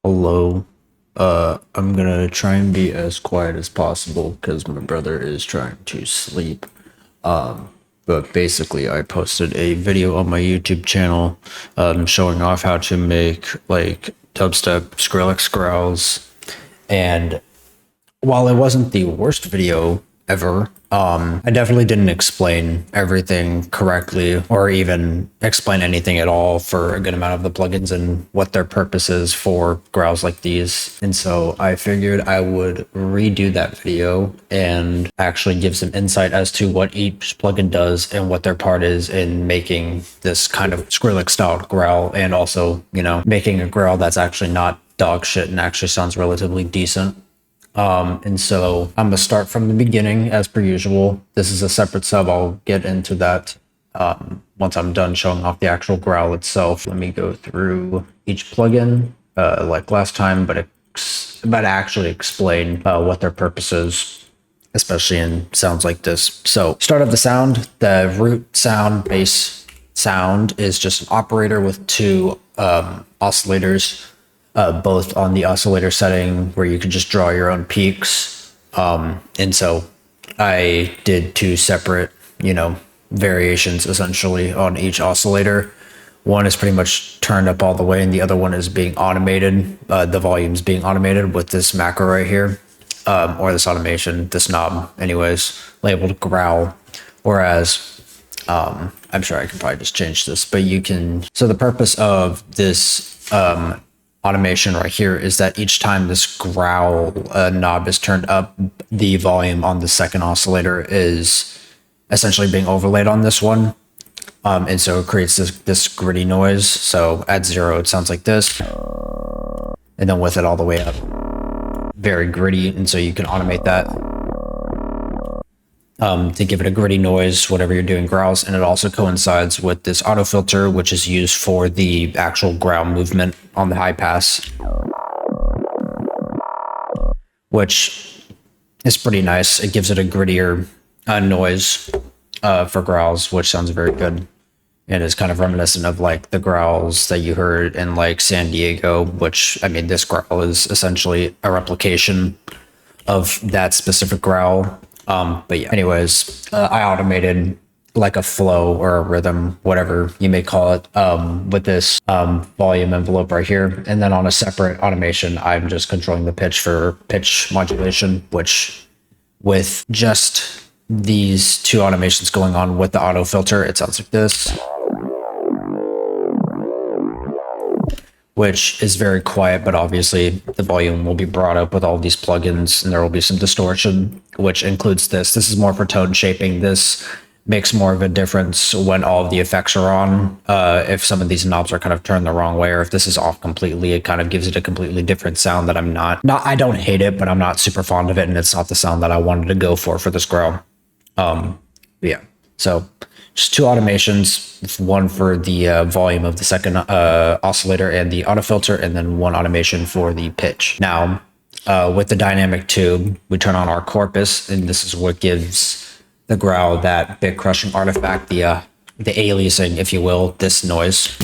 Hello. I'm gonna try and be as quiet as possible because my brother is trying to sleep. But basically, I posted a video on my YouTube channel, showing off how to make like dubstep Skrillex growls. And while it wasn't the worst video ever, I definitely didn't explain everything correctly or even explain anything at all for a good amount of the plugins and what their purpose is for growls like these. And so I figured I would redo that video and actually give some insight as to what each plugin does and what their part is in making this kind of Skrillex style growl, and also, making a growl that's actually not dog shit and actually sounds relatively decent. And so I'm gonna start from the beginning as per usual. This is a separate sub. I'll get into that once I'm done showing off the actual growl itself. Let me go through each plugin like last time, but actually explain what their purpose is, especially in sounds like this. So start of the sound, the root sound, bass sound is just an operator with two oscillators. Both on the oscillator setting where you can just draw your own peaks. And so I did two separate, variations essentially on each oscillator. One is pretty much turned up all the way, and the other one is being automated. The volume's being automated with this macro right here, or this automation, this knob, anyways, labeled growl. Whereas, I'm sure I can probably just change this, but you can. So the purpose of this, automation right here is that each time this growl knob is turned up, the volume on the second oscillator is essentially being overlaid on this one. And so it creates this gritty noise. So at 0, it sounds like this. And then with it all the way up, very gritty. And so you can automate that to give it a gritty noise, whatever you're doing growls. And it also coincides with this auto filter, which is used for the actual growl movement on the high pass, which is pretty nice. It gives it a grittier noise for growls, which sounds very good. And is kind of reminiscent of like the growls that you heard in like San Diego, which, I mean, this growl is essentially a replication of that specific growl. But yeah, anyways, I automated like a flow or a rhythm, whatever you may call it, with this volume envelope right here. And then on a separate automation, I'm just controlling the pitch for pitch modulation, which with just these two automations going on with the auto filter, it sounds like this, which is very quiet, but obviously the volume will be brought up with all these plugins, and there will be some distortion, which includes this. This is more for tone shaping. This makes more of a difference when all of the effects are on. If some of these knobs are kind of turned the wrong way, or if this is off completely, it kind of gives it a completely different sound that I don't hate it, but I'm not super fond of it, and it's not the sound that I wanted to go for this growl. Yeah, so just two automations, one for the volume of the second oscillator and the auto filter, and then one automation for the pitch. Now, with the dynamic tube, we turn on our corpus, and this is what gives the growl that bit crushing artifact, the aliasing, if you will, this noise.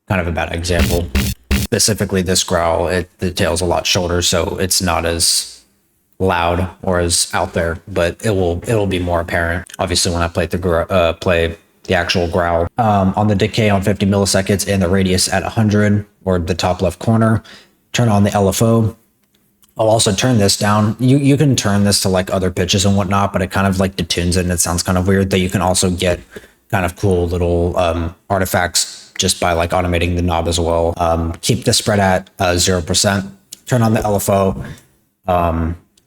Kind of a bad example. Specifically, this growl, the tail's a lot shorter, so it's not as loud or as out there, but it'll be more apparent obviously when I play the actual growl. On the decay on 50 milliseconds and the radius at 100, or the top left corner, turn on the LFO. I'll also turn this down. You can turn this to like other pitches and whatnot, but it kind of like detunes it and it sounds kind of weird. That you can also get kind of cool little artifacts just by like automating the knob as well. Keep the spread at 0%. Turn on the LFO.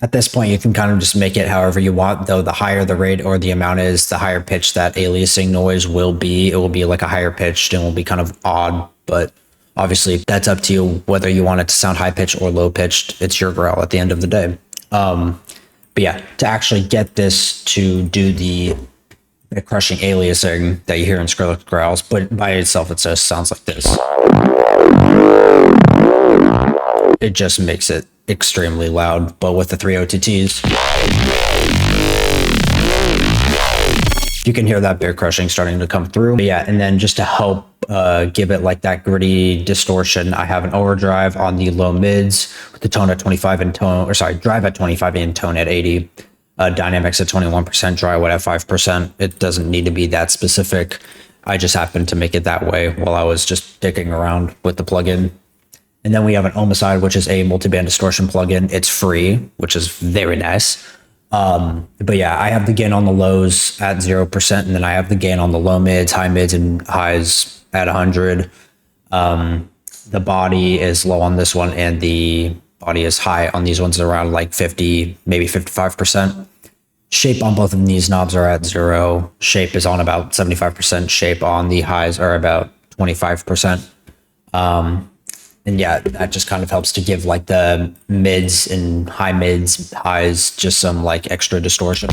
At this point, you can kind of just make it however you want, though the higher the rate or the amount is, the higher pitch that aliasing noise will be. It will be like a higher pitched and will be kind of odd, but obviously that's up to you whether you want it to sound high pitched or low pitched. It's your growl at the end of the day. But yeah, to actually get this to do the crushing aliasing that you hear in Skrillex growls, but by itself it just sounds like this. It just makes it extremely loud, but with the 3 OTTs, You can hear that beer crushing starting to come through. But yeah, and then just to help give it like that gritty distortion, I have an overdrive on the low mids with the tone at 25 and tone, or sorry, drive at 25 and tone at 80. Dynamics at 21%, dry wet at 5%. It doesn't need to be that specific. I just happened to make it that way while I was just dicking around with the plugin. And then we have an Omicide, which is a multiband distortion plugin. It's free, which is very nice. But yeah, I have the gain on the lows at 0%, and then I have the gain on the low mids, high mids, and highs at 100. The body is low on this one, and the body is high on these ones, around like 50, maybe 55%. Shape on both of these knobs are at 0. Shape is on about 75%. Shape on the highs are about 25%. And yeah, that just kind of helps to give like the mids and high mids, highs, just some like extra distortion.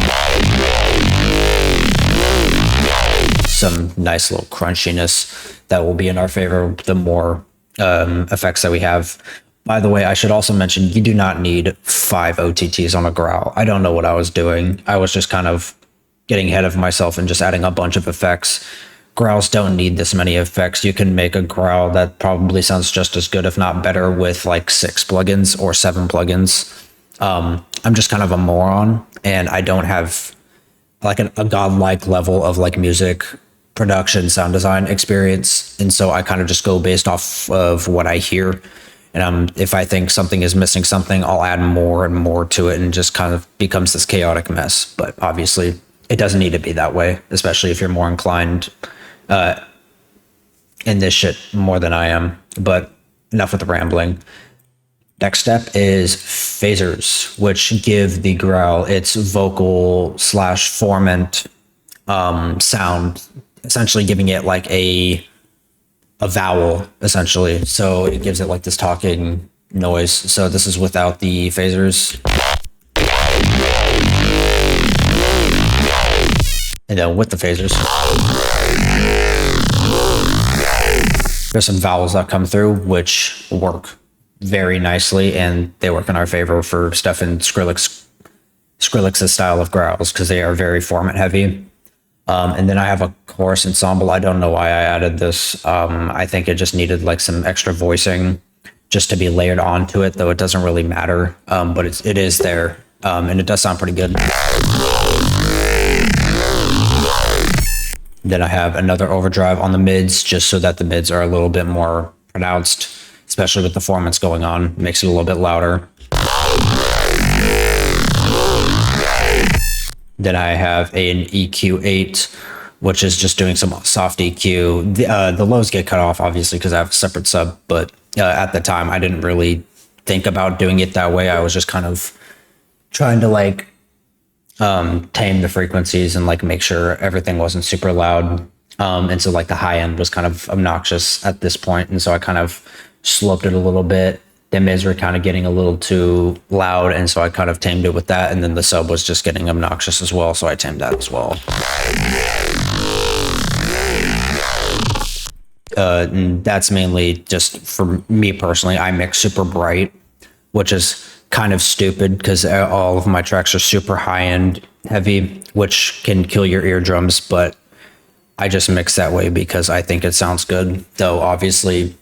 Some nice little crunchiness that will be in our favor the more effects that we have. By the way, I should also mention, you do not need 5 OTTs on a growl. I don't know what I was doing. I was just kind of getting ahead of myself and just adding a bunch of effects. Growls don't need this many effects. You can make a growl that probably sounds just as good, if not better, with like 6 plugins or 7 plugins. I'm just kind of a moron, and I don't have like a godlike level of like music production, sound design experience. And so I kind of just go based off of what I hear. And if I think something is missing something, I'll add more and more to it, and just kind of becomes this chaotic mess. But obviously it doesn't need to be that way, especially if you're more inclined in this shit more than I am. But enough with the rambling. Next step is phasers, which give the growl its vocal / formant sound, essentially giving it like a vowel, essentially. So it gives it like this talking noise. So this is without the phasers. And then with the phasers, there's some vowels that come through which work very nicely, and they work in our favor for stuff in Skrillex's style of growls, because they are very formant heavy. And then I have a chorus ensemble. I don't know why I added this. I think it just needed like some extra voicing just to be layered onto it, though it doesn't really matter. But it is there, and it does sound pretty good. Then I have another overdrive on the mids, just so that the mids are a little bit more pronounced, especially with the formants going on. Makes it a little bit louder. Then I have an EQ8, which is just doing some soft EQ. The lows get cut off, obviously, because I have a separate sub, but at the time, I didn't really think about doing it that way. I was just kind of trying to like tame the frequencies and like make sure everything wasn't super loud. And so like the high end was kind of obnoxious at this point, and so I kind of sloped it a little bit. The mids were kind of getting a little too loud, and so I kind of tamed it with that. And then the sub was just getting obnoxious as well, so I tamed that as well. And that's mainly just for me personally. I mix super bright, which is kind of stupid because all of my tracks are super high end heavy, which can kill your eardrums, but I just mix that way because I think it sounds good. Though obviously,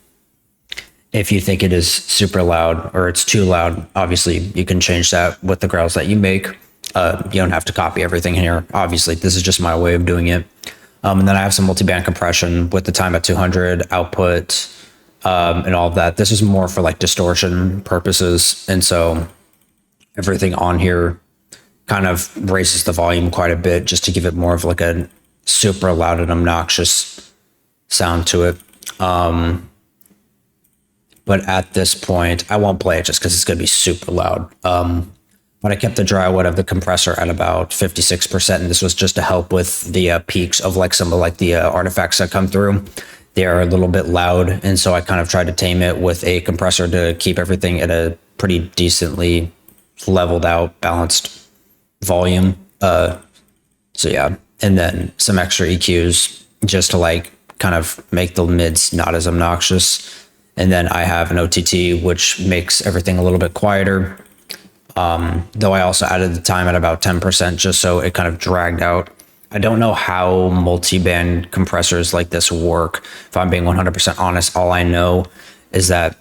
if you think it is super loud or it's too loud, obviously you can change that with the growls that you make. You don't have to copy everything here. Obviously, this is just my way of doing it. And then I have some multiband compression with the time at 200 output, and all of that. This is more for like distortion purposes. And so everything on here kind of raises the volume quite a bit just to give it more of like a super loud and obnoxious sound to it. But at this point, I won't play it just because it's going to be super loud. But I kept the dry wet of the compressor at about 56%, and this was just to help with the peaks of like some of like the artifacts that come through. They are a little bit loud, and so I kind of tried to tame it with a compressor to keep everything at a pretty decently leveled out, balanced volume. So yeah, and then some extra EQs just to like kind of make the mids not as obnoxious. And then I have an OTT, which makes everything a little bit quieter. Though I also added the time at about 10% just so it kind of dragged out I don't know how multi-band compressors like this work. If I'm being 100% honest, all I know is that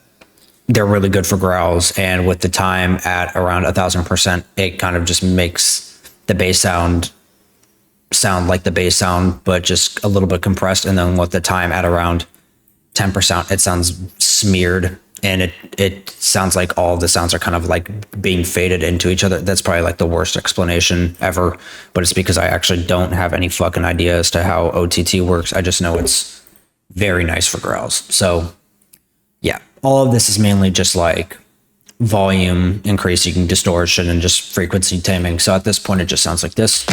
they're really good for growls, and with the time at around 1,000%, it kind of just makes the bass sound like the bass sound, but just a little bit compressed. And then with the time at around 10%, it sounds smeared, and it sounds like all the sounds are kind of like being faded into each other. That's probably like the worst explanation ever, but it's because I actually don't have any fucking idea as to how OTT works. I just know it's very nice for growls. So yeah, all of this is mainly just like volume increasing, distortion, and just frequency taming. So at this point, it just sounds like this.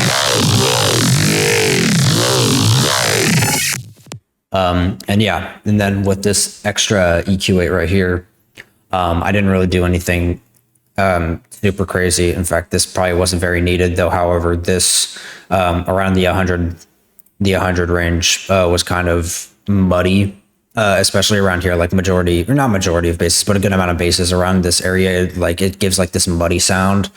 And yeah, and then with this extra EQ8 right here, I didn't really do anything super crazy. In fact, this probably wasn't very needed though. However, this around the 100 range was kind of muddy. Especially around here, like majority, or not majority of basses, but a good amount of basses around this area, like it gives like this muddy sound,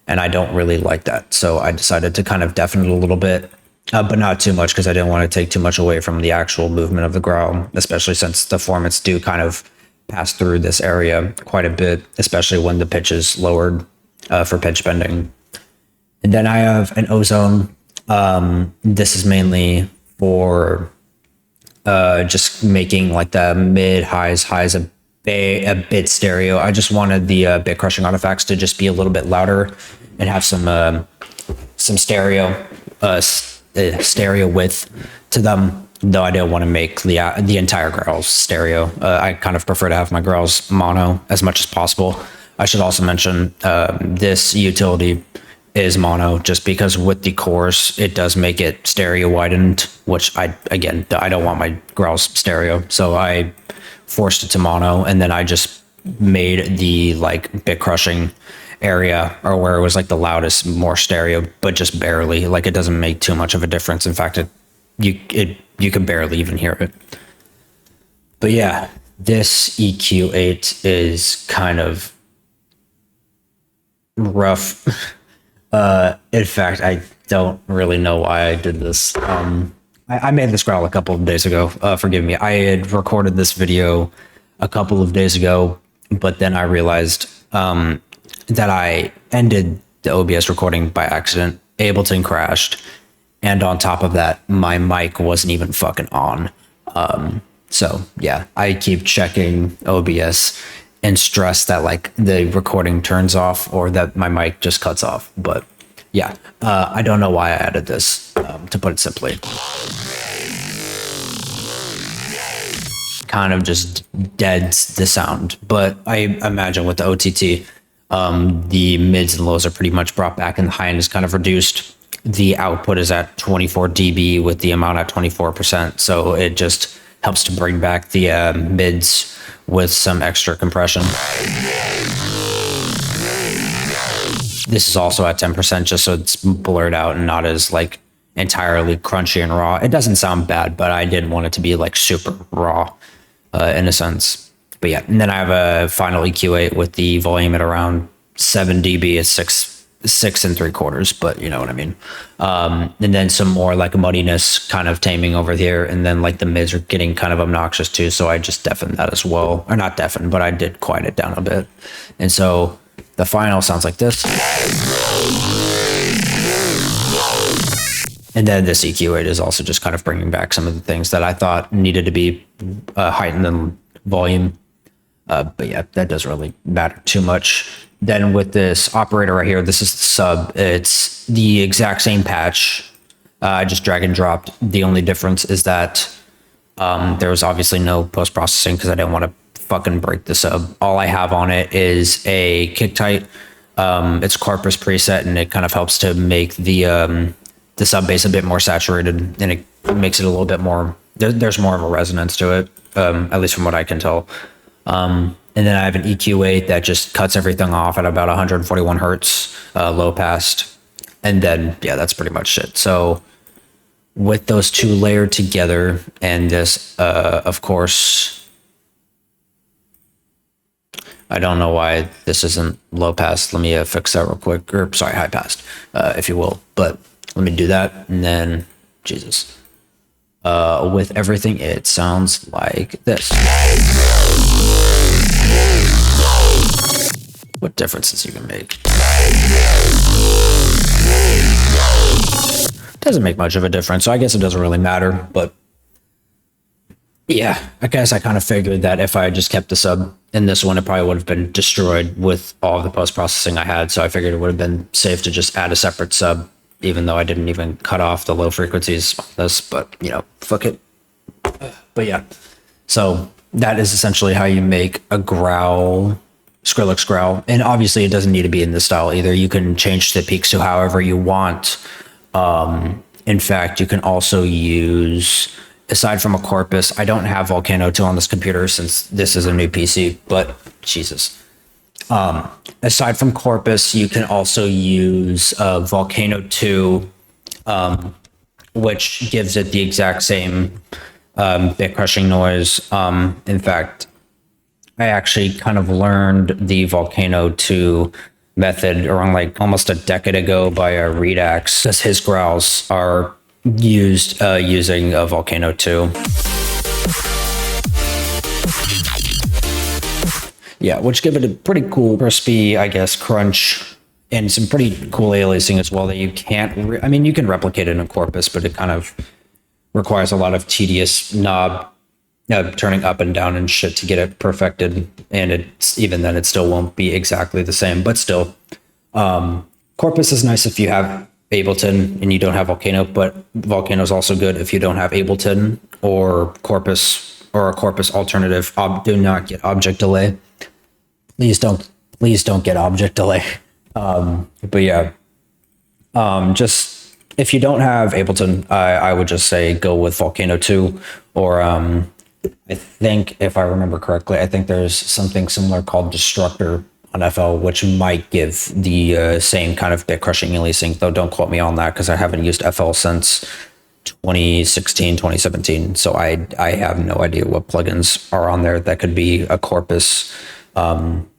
and I don't really like that. So I decided to kind of deafen it a little bit, but not too much because I didn't want to take too much away from the actual movement of the growl, especially since the formants do kind of pass through this area quite a bit, especially when the pitch is lowered for pitch bending. And then I have an ozone. This is mainly for just making like the mid highs a bit stereo. I just wanted the bit crushing artifacts to just be a little bit louder and have some stereo stereo width to them, though I didn't want to make the entire growls stereo. I kind of prefer to have my growls mono as much as possible. I should also mention this utility is mono just because with the chorus it does make it stereo widened, which I don't want my growls stereo, so I forced it to mono, and then I just made the like bit crushing area, or where it was like the loudest, more stereo, but just barely. Like it doesn't make too much of a difference. In fact, you can barely even hear it. But yeah, this EQ8 is kind of rough. In fact, I don't really know why I did this. I made this growl a couple of days ago. Forgive me. I had recorded this video a couple of days ago, but then I realized that I ended the OBS recording by accident. Ableton crashed, and on top of that, my mic wasn't even fucking on. So yeah, I keep checking OBS and stress that like the recording turns off or that my mic just cuts off. But yeah, I don't know why I added this, to put it simply. Kind of just deads the sound. But I imagine with the OTT, the mids and lows are pretty much brought back and the high end is kind of reduced. The output is at 24 dB with the amount at 24%. So it just helps to bring back the mids with some extra compression. This is also at 10% just so it's blurred out and not as like entirely crunchy and raw. It doesn't sound bad, but I didn't want it to be like super raw in a sense. But yeah, and then I have a final EQ8 with the volume at around 7 dB. It's 6 3/4, but you know what I mean. And then some more like muddiness kind of taming over here, and then like the mids are getting kind of obnoxious too, so I just deafened that as well, or not deafened, but I did quiet it down a bit. And so the final sounds like this, and then this EQ8 is also just kind of bringing back some of the things that I thought needed to be heightened in volume. But yeah, that doesn't really matter too much. Then with this operator right here, this is the sub. It's the exact same patch. I just drag and dropped. The only difference is that there was obviously no post-processing because I didn't want to fucking break the sub. All I have on it is a kick tight. It's corpus preset, and it kind of helps to make the sub bass a bit more saturated, and it makes it a little bit more, there's more of a resonance to it, at least from what I can tell. And then I have an EQ8 that just cuts everything off at about 141 hertz, low pass. And then, yeah, that's pretty much it. So with those two layered together, and this, of course, I don't know why this isn't low pass. Let me fix that real quick, or sorry, high pass, if you will. But Let me do that, and then, Jesus. With everything, it sounds like this. What differences you can make? Doesn't make much of a difference, so I guess it doesn't really matter, but yeah, I guess I kind of figured that if I just kept the sub in this one, it probably would have been destroyed with all the post-processing I had, so I figured it would have been safe to just add a separate sub, even though I didn't even cut off the low frequencies on this, but, you know, fuck it. But yeah, so that is essentially how you make a growl, Skrillex growl, and obviously it doesn't need to be in this style either. You can change the peaks to however you want. In fact, you can also use, aside from a corpus, I don't have Volcano 2 on this computer since this is a new PC, but Jesus. Aside from corpus, you can also use Volcano 2, which gives it the exact same bit crushing noise. In fact, I actually kind of learned the Volcano 2 method around like almost a decade ago by Redax, because his growls are used using a Volcano 2. Yeah, which give it a pretty cool, crispy, I guess, crunch, and some pretty cool aliasing as well that you can't, I mean, you can replicate it in a corpus, but it kind of requires a lot of tedious knob turning up and down and shit to get it perfected. And it's, even then, it still won't be exactly the same, but still. Corpus is nice if you have Ableton and you don't have Volcano, but Volcano is also good if you don't have Ableton or Corpus or a Corpus alternative. Do not get object delay. Please don't get object delay. But yeah, just if you don't have Ableton, I would just say go with Volcano 2, or I think, if I remember correctly, I think there's something similar called Destructor on FL, which might give the same kind of bit crushing aliasing, though don't quote me on that because I haven't used FL since 2016, 2017. So I have no idea what plugins are on there that could be a Corpus alternative.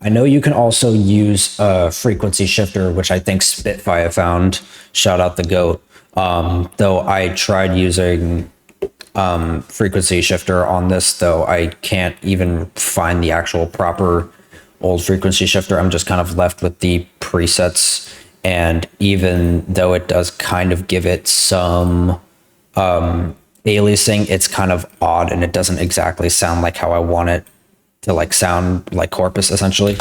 I know you can also use a frequency shifter, which I think Spitfire found. Shout out the GOAT. Though I tried using frequency shifter on this, though I can't even find the actual proper old frequency shifter. I'm just kind of left with the presets, and even though it does kind of give it some aliasing, it's kind of odd and it doesn't exactly sound like how I want it to like sound, like Corpus essentially.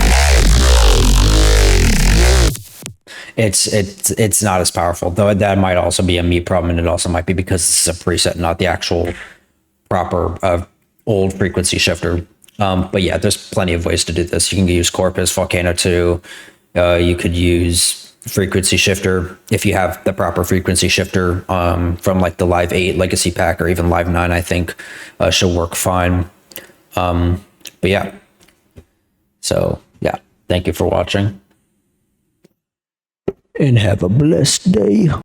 It's not as powerful, though. That might also be a me problem, and it also might be because this is a preset, not the actual proper old frequency shifter. But yeah, there's plenty of ways to do this. You can use Corpus, Volcano 2. You could use frequency shifter if you have the proper frequency shifter from like the Live 8 Legacy Pack, or even Live 9, I think should work fine. But yeah, so yeah, thank you for watching. And have a blessed day.